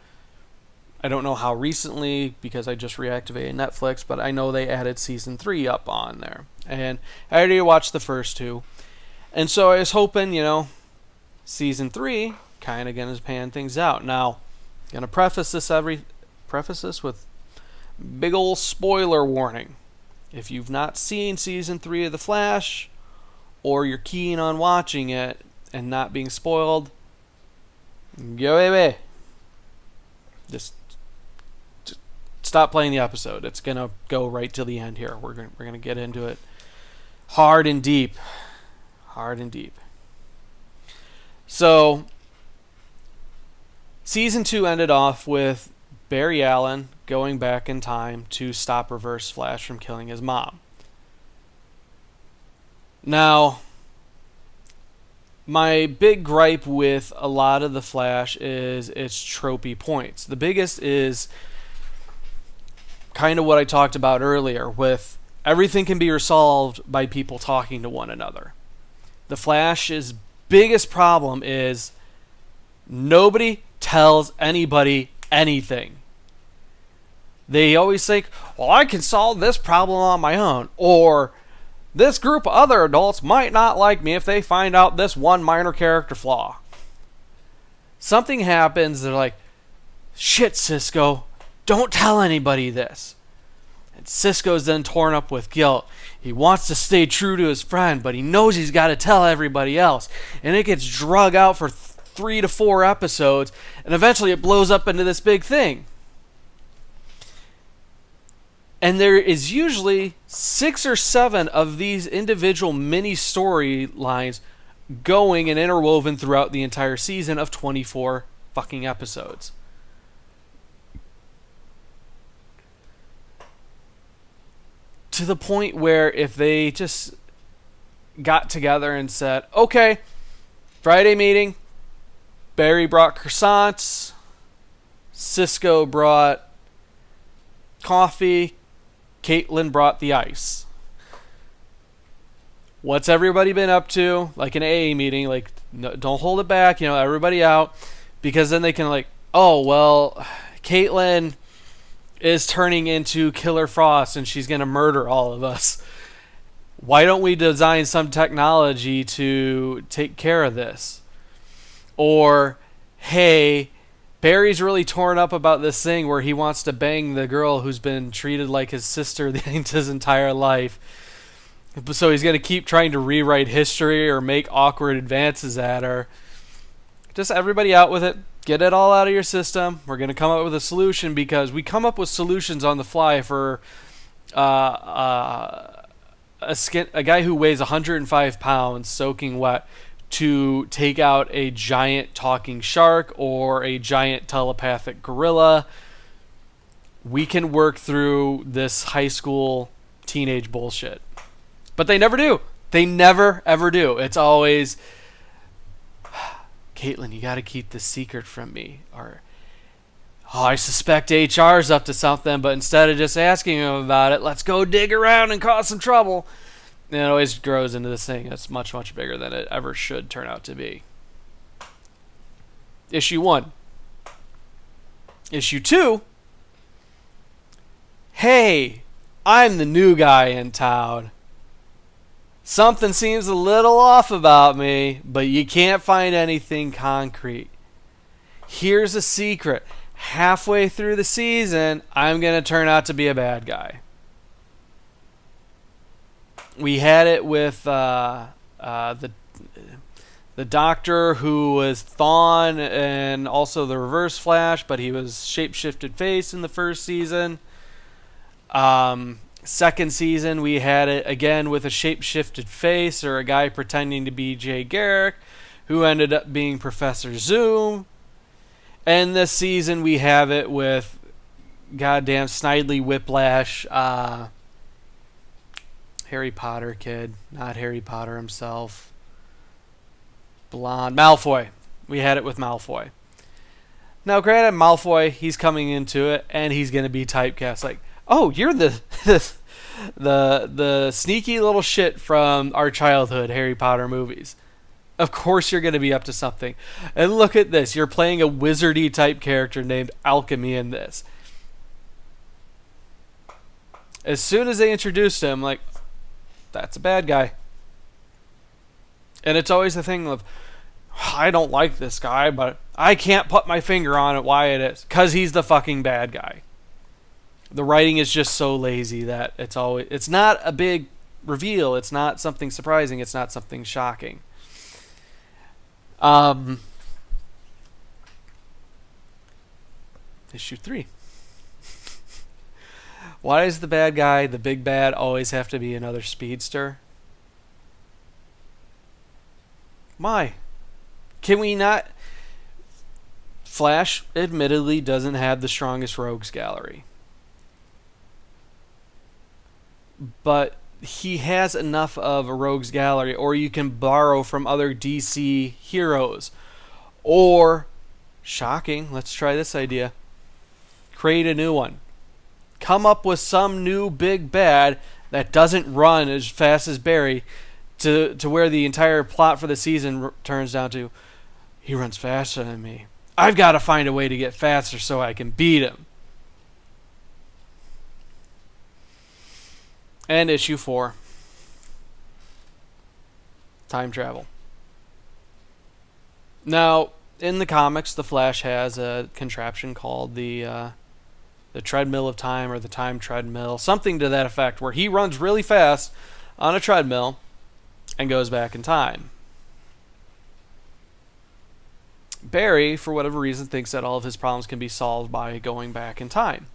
don't know how recently, because I just reactivated Netflix, but I know they added season 3 up on there. And I already watched the first 2. And so I was hoping, season 3 kind of going to pan things out. Now, I'm going to preface this with big old spoiler warning. If you've not seen season 3 of The Flash, or you're keen on watching it and not being spoiled, go away. Just stop playing the episode. It's gonna go right to the end here. We're gonna get into it hard and deep. So, season 2 ended off with Barry Allen going back in time to stop Reverse Flash from killing his mom. Now, my big gripe with a lot of The Flash is its tropey points. The biggest is kind of what I talked about earlier, with everything can be resolved by people talking to one another. The Flash's biggest problem is nobody tells anybody anything. They always think, well, I can solve this problem on my own, or this group of other adults might not like me if they find out this one minor character flaw. Something happens, they're like, shit, Cisco, don't tell anybody this. And Cisco's then torn up with guilt. He wants to stay true to his friend, but he knows he's got to tell everybody else. And it gets drug out for 3 to 4 episodes, and eventually it blows up into this big thing. And there is usually 6 or 7 of these individual mini storylines going and interwoven throughout the entire season of 24 fucking episodes. To the point where if they just got together and said, okay, Friday meeting, Barry brought croissants, Cisco brought coffee, Caitlin brought the ice. What's everybody been up to? Like an AA meeting, like, no, don't hold it back, everybody out. Because then they can oh, well, Caitlin is turning into Killer Frost and she's going to murder all of us. Why don't we design some technology to take care of this? Or, hey, Barry's really torn up about this thing where he wants to bang the girl who's been treated like his sister his entire life. So he's going to keep trying to rewrite history or make awkward advances at her. Just everybody out with it. Get it all out of your system. We're going to come up with a solution, because we come up with solutions on the fly for a guy who weighs 105 pounds soaking wet to take out a giant talking shark or a giant telepathic gorilla. We can work through this high school teenage bullshit. But they never do. They never, ever do. It's always, Caitlin, you got to keep this secret from me. Or, I suspect HR's up to something, but instead of just asking him about it, let's go dig around and cause some trouble. And it always grows into this thing that's much, much bigger than it ever should turn out to be. Issue 1. Issue 2. Hey, I'm the new guy in town. Something seems a little off about me, but you can't find anything concrete. Here's a secret. Halfway through the season, I'm going to turn out to be a bad guy. We had it with the the Doctor, who was Thawne and also the Reverse Flash, but he was shapeshifted face in the first season. Second season, we had it again with a shapeshifted face, or a guy pretending to be Jay Garrick, who ended up being Professor Zoom. And this season, we have it with goddamn Snidely Whiplash, Harry Potter kid, not Harry Potter himself. Blonde. Malfoy. We had it with Malfoy. Now, granted, Malfoy, he's coming into it, and he's going to be typecast. Like, oh, you're the sneaky little shit from our childhood Harry Potter movies. Of course you're going to be up to something. And look at this. You're playing a wizardy type character named Alchemy in this. As soon as they introduced him, like, that's a bad guy. And it's always the thing of, I don't like this guy, but I can't put my finger on it why it is. Because he's the fucking bad guy. The writing is just so lazy that it's not a big reveal. It's not something surprising. It's not something shocking. Issue 3. Why does the bad guy, the big bad, always have to be another speedster? Why? Can we not... Flash, admittedly, doesn't have the strongest rogues gallery. But he has enough of a rogues gallery, or you can borrow from other DC heroes. Or, shocking, let's try this idea. Create a new one. Come up with some new big bad that doesn't run as fast as Barry, to where the entire plot for the season turns down to, he runs faster than me. I've got to find a way to get faster so I can beat him. And issue 4. Time travel. Now, in the comics, the Flash has a contraption called the treadmill of time, or the time treadmill, something to that effect, where he runs really fast on a treadmill and goes back in time. Barry, for whatever reason, thinks that all of his problems can be solved by going back in time.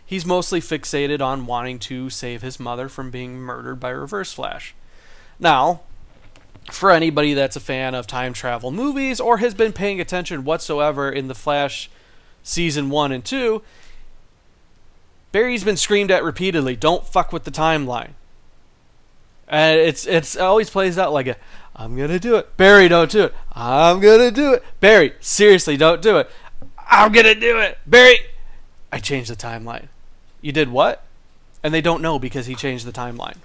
He's mostly fixated on wanting to save his mother from being murdered by Reverse Flash. Now, for anybody that's a fan of time travel movies or has been paying attention whatsoever in the Flash season 1 and 2, Barry's been screamed at repeatedly, don't fuck with the timeline. And it always plays out like I'm going to do it. Barry, don't do it. I'm going to do it. Barry, seriously, don't do it. I'm going to do it. Barry, I changed the timeline. You did what? And they don't know because he changed the timeline.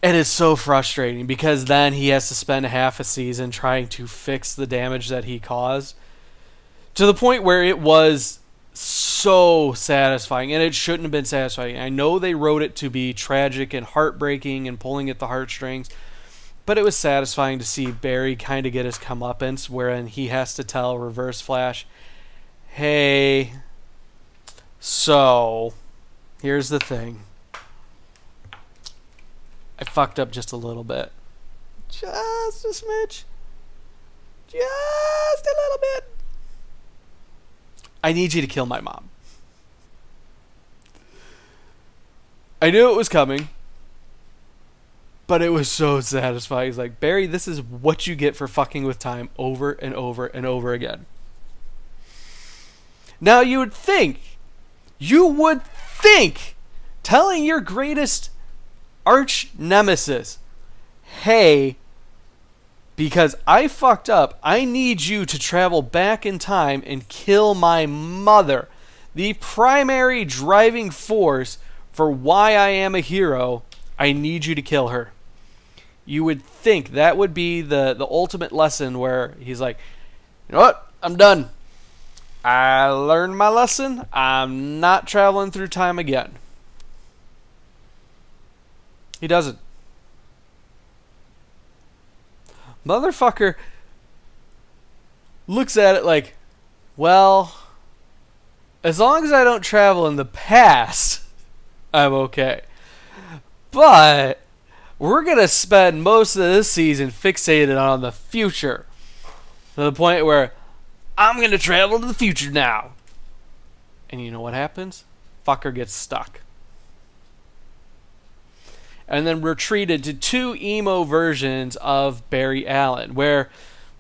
It is so frustrating because then he has to spend half a season trying to fix the damage that he caused, to the point where it was so satisfying, and it shouldn't have been satisfying. I know they wrote it to be tragic and heartbreaking and pulling at the heartstrings, but it was satisfying to see Barry kind of get his comeuppance, wherein he has to tell Reverse Flash, hey, so here's the thing. I fucked up just a little bit. Just a smidge. Just a little bit. I need you to kill my mom. I knew it was coming, but it was so satisfying. It's like, Barry, this is what you get for fucking with time over and over and over again. Now you would think, telling your greatest arch nemesis, hey, because I fucked up, I need you to travel back in time and kill my mother, the primary driving force for why I am a hero. I need you to kill her. You would think that would be the ultimate lesson, where he's like, you know what, I'm done. I learned my lesson. I'm not traveling through time again. He doesn't. Motherfucker looks at it like, well, as long as I don't travel in the past, I'm okay. But we're going to spend most of this season fixated on the future. To the point where I'm going to travel to the future now. And you know what happens? Fucker gets stuck. And then we're treated to 2 emo versions of Barry Allen, where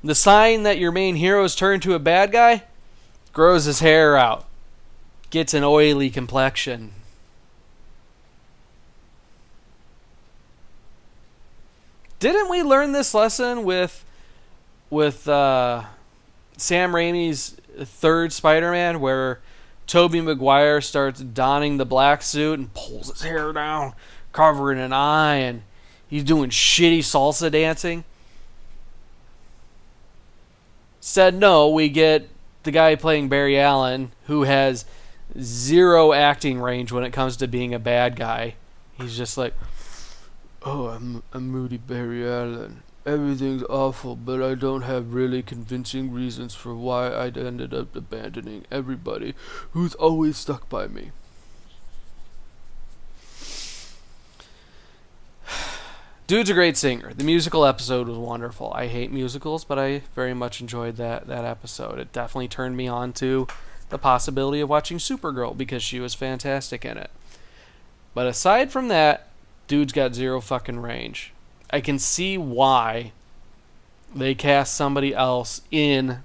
the sign that your main hero's turned to a bad guy, grows his hair out, gets an oily complexion. Didn't we learn this lesson with Sam Raimi's third Spider-Man, where Tobey Maguire starts donning the black suit and pulls his hair down, covering an eye, and he's doing shitty salsa dancing? Said no, we get the guy playing Barry Allen, who has 0 acting range when it comes to being a bad guy. He's just like, oh, I'm Moody Barry Allen. Everything's awful, but I don't have really convincing reasons for why I ended up abandoning everybody who's always stuck by me. Dude's a great singer. The musical episode was wonderful. I hate musicals, but I very much enjoyed that episode. It definitely turned me on to the possibility of watching Supergirl because she was fantastic in it. But aside from that, dude's got 0 fucking range. I can see why they cast somebody else in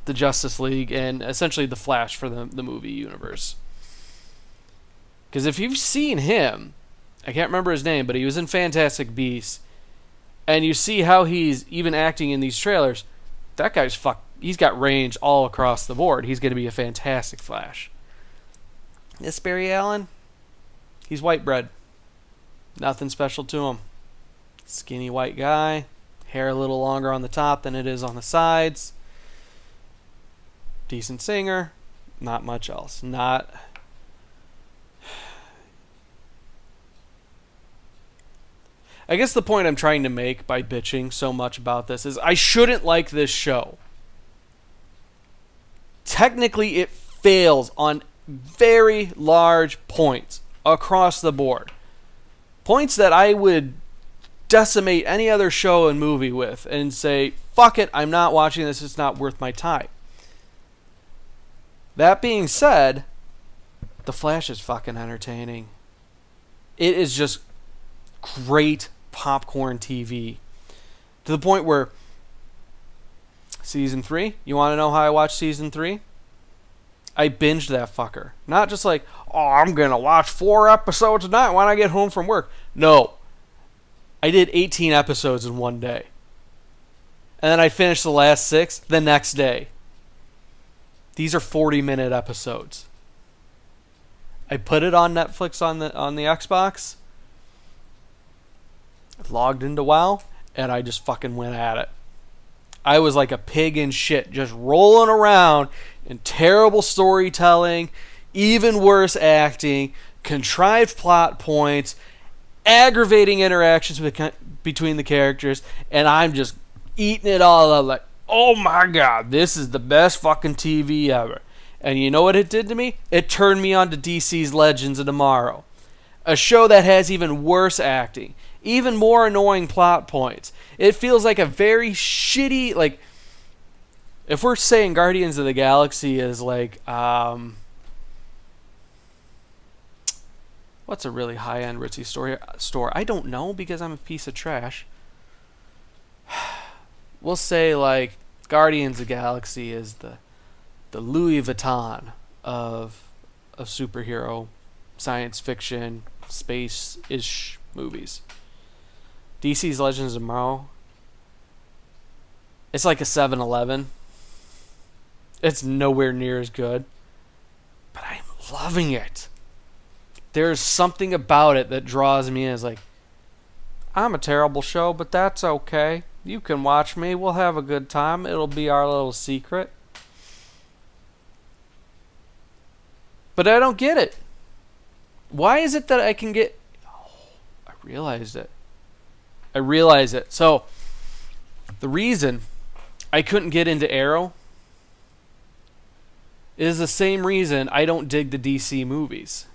the Justice League and essentially the Flash for the movie universe. Because if you've seen him, I can't remember his name, but he was in Fantastic Beasts, and you see how he's even acting in these trailers, that guy's he's got range all across the board. He's going to be a fantastic Flash. This Barry Allen, he's white bread. Nothing special to him. Skinny white guy, hair a little longer on the top than it is on the sides. Decent singer, not much else. I guess the point I'm trying to make by bitching so much about this is I shouldn't like this show. Technically, it fails on very large points across the board. Points that I would decimate any other show and movie with and say, fuck it, I'm not watching this, it's not worth my time. That being said, The Flash is fucking entertaining. It is just great popcorn TV. To the point where Season 3, you want to know how I watched Season 3? I binged that fucker. Not just like, oh, I'm going to watch 4 episodes tonight when I get home from work. No. I did 18 episodes in one day. And then I finished the last 6 the next day. These are 40-minute episodes. I put it on Netflix on the Xbox. I logged into WoW, and I just fucking went at it. I was like a pig in shit, just rolling around in terrible storytelling, even worse acting, contrived plot points, aggravating interactions between the characters, and I'm just eating it all up like, oh my god, this is the best fucking TV ever. And you know what it did to me? It turned me on to DC's Legends of Tomorrow. A show that has even worse acting, even more annoying plot points. It feels like a very shitty, like, if we're saying Guardians of the Galaxy is like, what's a really high-end ritzy store? I don't know because I'm a piece of trash. We'll say like Guardians of the Galaxy is the Louis Vuitton of superhero, science fiction, space-ish movies. DC's Legends of Tomorrow, it's like a 7-Eleven. It's nowhere near as good, but I'm loving it. There's something about it that draws me in. It's like, I'm a terrible show, but that's okay. You can watch me. We'll have a good time. It'll be our little secret. But I don't get it. Why is it that I can get... Oh, I realized it. So, the reason I couldn't get into Arrow is the same reason I don't dig the DC movies.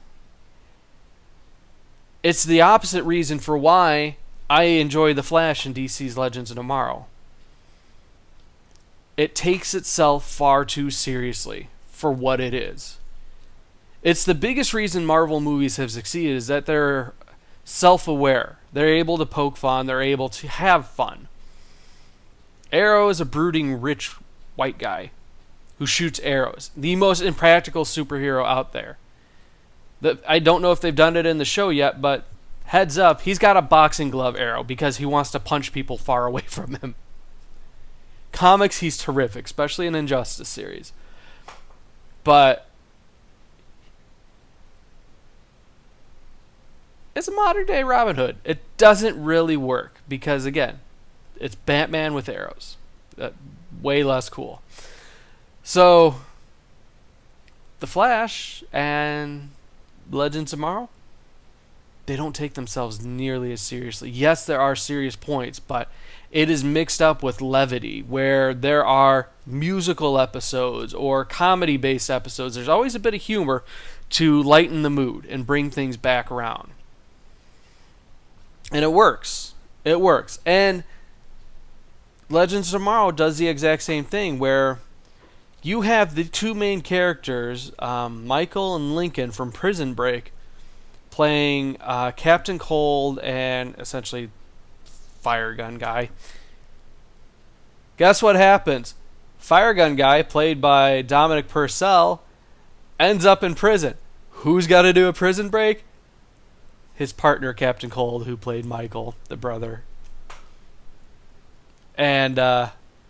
It's the opposite reason for why I enjoy The Flash in DC's Legends of Tomorrow. It takes itself far too seriously for what it is. It's the biggest reason Marvel movies have succeeded is that they're self-aware. They're able to poke fun. They're able to have fun. Arrow is a brooding, rich white guy who shoots arrows. The most impractical superhero out there. I don't know if they've done it in the show yet, but heads up, he's got a boxing glove arrow because he wants to punch people far away from him. Comics, he's terrific, especially in Injustice series. But it's a modern day Robin Hood. It doesn't really work because, again, it's Batman with arrows. Way less cool. So, The Flash and Legends of Tomorrow, they don't take themselves nearly as seriously. Yes, there are serious points, but it is mixed up with levity, where there are musical episodes or comedy-based episodes. There's always a bit of humor to lighten the mood and bring things back around. And it works. It works. And Legends of Tomorrow does the exact same thing, where you have the two main characters, Michael and Lincoln from Prison Break, playing Captain Cold and essentially Fire Gun Guy. Guess what happens? Fire Gun Guy, played by Dominic Purcell, ends up in prison. Who's got to do a prison break? His partner, Captain Cold, who played Michael, the brother. And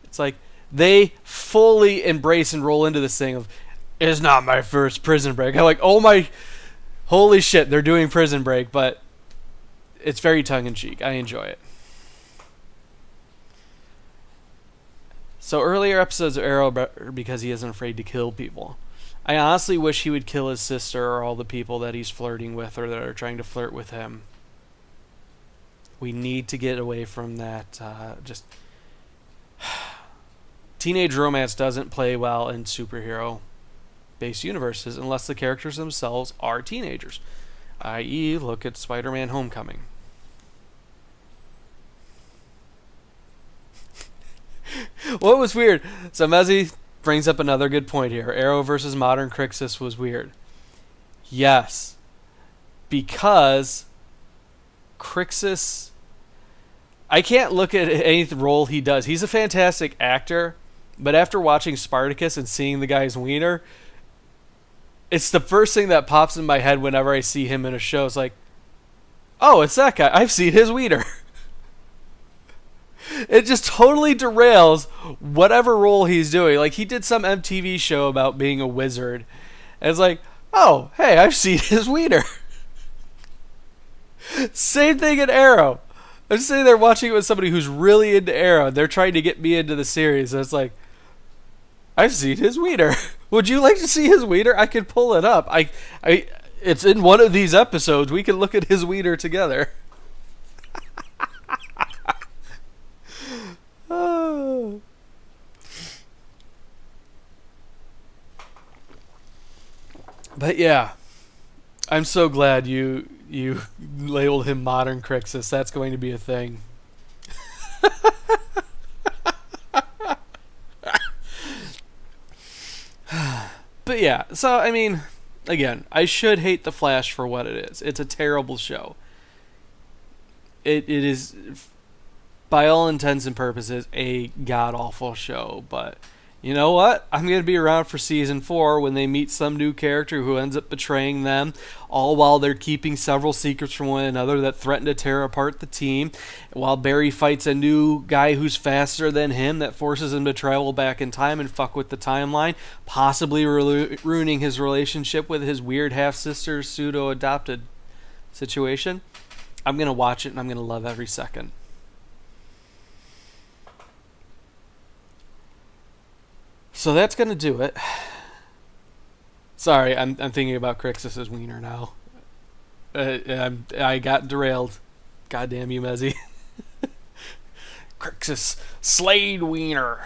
it's like they fully embrace and roll into this thing of, it's not my first prison break. I'm like, oh my, holy shit, they're doing Prison Break, but it's very tongue-in-cheek. I enjoy it. So earlier episodes of Arrow are because he isn't afraid to kill people. I honestly wish he would kill his sister or all the people that he's flirting with or that are trying to flirt with him. We need to get away from that. Teenage romance doesn't play well in superhero-based universes unless the characters themselves are teenagers. I.e., look at Spider-Man Homecoming. What was weird? So Mezzy brings up another good point here. Arrow versus Modern Crixus was weird. Yes. Because Crixus, I can't look at any role he does. He's a fantastic actor, but after watching Spartacus and seeing the guy's wiener, it's the first thing that pops in my head whenever I see him in a show. It's like, oh, it's that guy. I've seen his wiener. It just totally derails whatever role he's doing. Like, he did some MTV show about being a wizard. And it's like, oh, hey, I've seen his wiener. Same thing in Arrow. I'm sitting there watching it with somebody who's really into Arrow. They're trying to get me into the series. And it's like, I've seen his wiener. Would you like to see his wiener? I can pull it up. It's in one of these episodes. We can look at his wiener together. Oh. But yeah, I'm so glad you labeled him Modern Crixus. That's going to be a thing. But yeah, so I mean, again, I should hate The Flash for what it is. It's a terrible show. It is, by all intents and purposes, a god-awful show. But you know what? I'm going to be around for Season 4 when they meet some new character who ends up betraying them, all while they're keeping several secrets from one another that threaten to tear apart the team, while Barry fights a new guy who's faster than him that forces him to travel back in time and fuck with the timeline, possibly ruining his relationship with his weird half-sister's pseudo-adopted situation. I'm going to watch it and I'm going to love every second. So that's going to do it. Sorry, I'm thinking about Crixus' wiener now. I got derailed. Goddamn you, Mezzy. Crixus Slade wiener.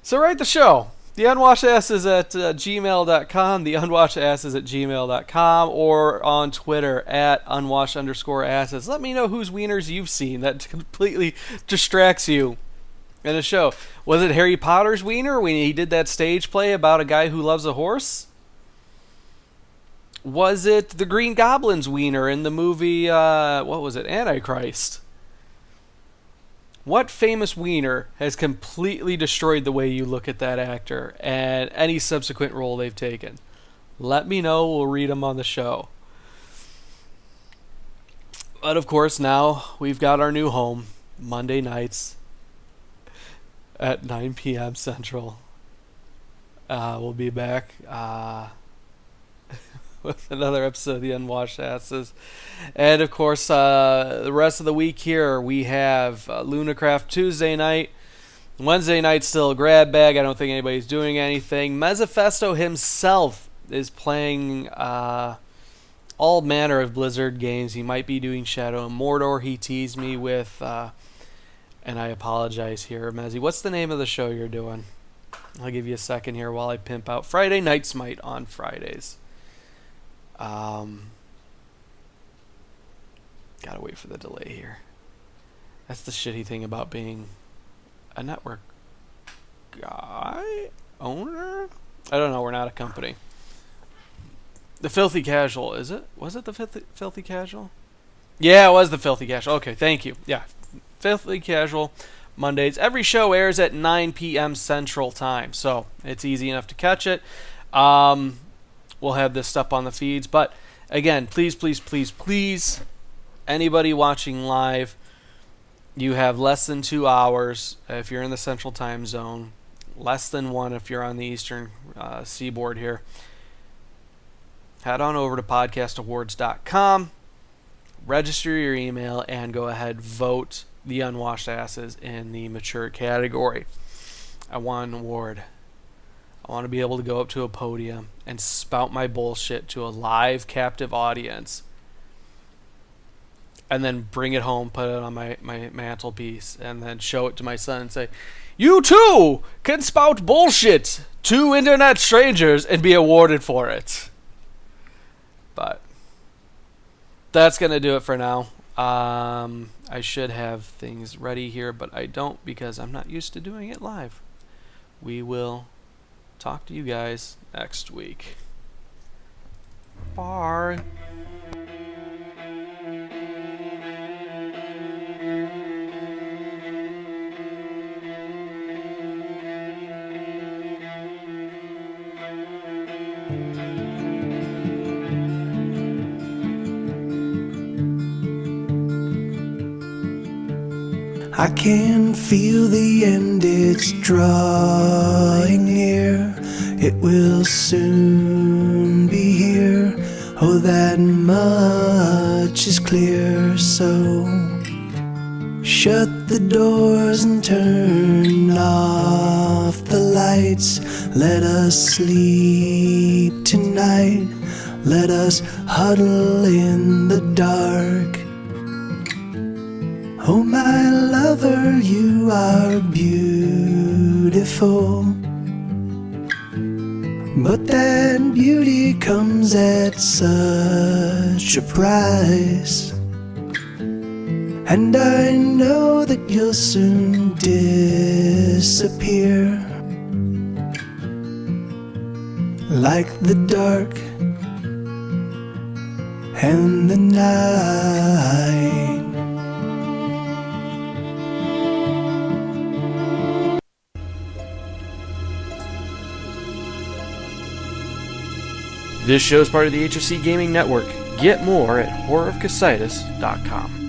So write the show. The Unwashedasses at gmail.com, the Unwashedasses at gmail.com, or on Twitter at unwashed_asses. Let me know whose wieners you've seen that completely distracts you in a show. Was it Harry Potter's wiener when he did that stage play about a guy who loves a horse? Was it the Green Goblin's wiener in the movie, what was it, Antichrist? What famous wiener has completely destroyed the way you look at that actor and any subsequent role they've taken? Let me know. We'll read them on the show. But of course, now we've got our new home, Monday nights at 9 p.m. Central. We'll be back with another episode of the Unwashed Asses. And of course, the rest of the week here, we have Lunacraft Tuesday night. Wednesday night, still a grab bag. I don't think anybody's doing anything. Mezzafesto himself is playing all manner of Blizzard games. He might be doing Shadow and Mordor. He teased me with, and I apologize here, Mezzy. What's the name of the show you're doing? I'll give you a second here while I pimp out. Friday Night Smite on Fridays. Gotta wait for the delay here. That's the shitty thing about being a network guy? Owner? I don't know, we're not a company. The Filthy Casual, is it? Was it the Filthy Casual? Yeah, it was the Filthy Casual. Okay, thank you. Yeah, Filthy Casual, Mondays. Every show airs at 9 p.m. Central Time, so it's easy enough to catch it. We'll have this stuff on the feeds. But again, please, please, please, please, anybody watching live, you have less than 2 hours if you're in the Central Time Zone, less than 1 if you're on the Eastern Seaboard here. Head on over to podcastawards.com, register your email, and go ahead, vote the Unwashed Asses in the mature category. I want an award. I want to be able to go up to a podium and spout my bullshit to a live captive audience and then bring it home, put it on my mantelpiece, and then show it to my son and say, you too can spout bullshit to internet strangers and be awarded for it. But that's going to do it for now. I should have things ready here, but I don't because I'm not used to doing it live. We will talk to you guys next week. Bye. I can feel the end, it's drawing near. It will soon be here. Oh, that much is clear. So shut the doors and turn off the lights. Let us sleep tonight. Let us huddle in the dark. Oh, my lover, you are beautiful, but that beauty comes at such a price. And I know that you'll soon disappear, like the dark and the night. This show is part of the HFC Gaming Network. Get more at horrorofcasitis.com.